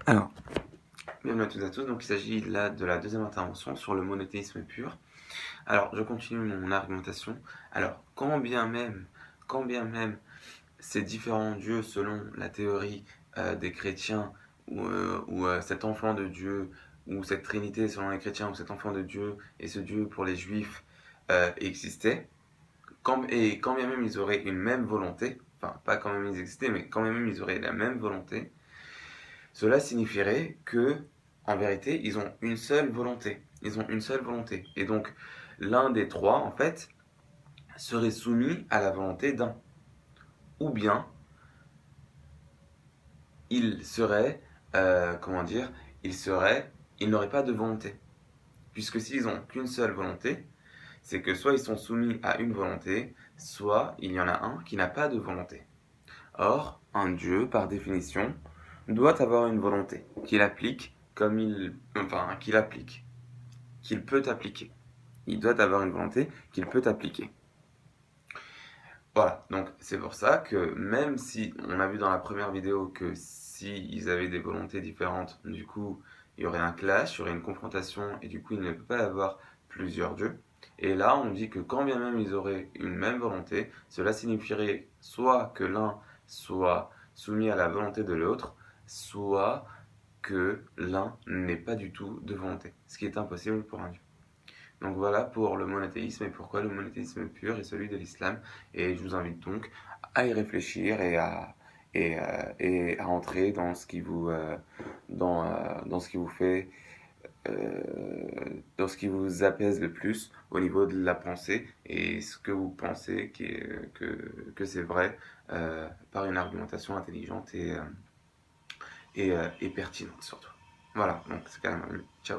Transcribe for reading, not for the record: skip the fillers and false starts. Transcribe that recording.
Alors, bienvenue à toutes et à tous. Donc, il s'agit là de la deuxième intervention sur le monothéisme pur. Alors, je continue mon argumentation. Alors, quand bien même ces différents dieux, selon la théorie des chrétiens, ou cet enfant de Dieu, ou cette trinité selon les chrétiens, ou cet enfant de Dieu et ce Dieu pour les juifs existait, et quand bien même ils auraient une même volonté, enfin, pas quand même ils existaient, mais quand bien même ils auraient la même volonté, cela signifierait que, en vérité, ils ont une seule volonté. Ils ont une seule volonté. Et donc, l'un des trois, en fait, serait soumis à la volonté d'un. Ou bien, il serait, comment dire, il n'aurait pas de volonté. Puisque s'ils n'ont qu'une seule volonté, c'est que soit ils sont soumis à une volonté, soit il y en a un qui n'a pas de volonté. Or, un Dieu, par définition, doit avoir une volonté qu'il applique qu'il peut appliquer. Il doit avoir une volonté qu'il peut appliquer. Voilà, donc c'est pour ça que même si on a vu dans la première vidéo que si ils avaient des volontés différentes, du coup il y aurait un clash, il y aurait une confrontation et du coup il ne peut pas y avoir plusieurs dieux. Et là on dit que quand bien même ils auraient une même volonté, cela signifierait soit que l'un soit soumis à la volonté de l'autre, soit que l'un n'ait pas du tout de volonté, ce qui est impossible pour un dieu. Donc voilà pour le monothéisme et pourquoi le monothéisme pur est celui de l'islam. Et je vous invite donc à y réfléchir et à entrer dans ce qui vous, dans ce qui vous fait, dans ce qui vous apaise le plus au niveau de la pensée et ce que vous pensez que c'est vrai par une argumentation intelligente et pertinente surtout. Voilà, donc c'est quand même. Ciao.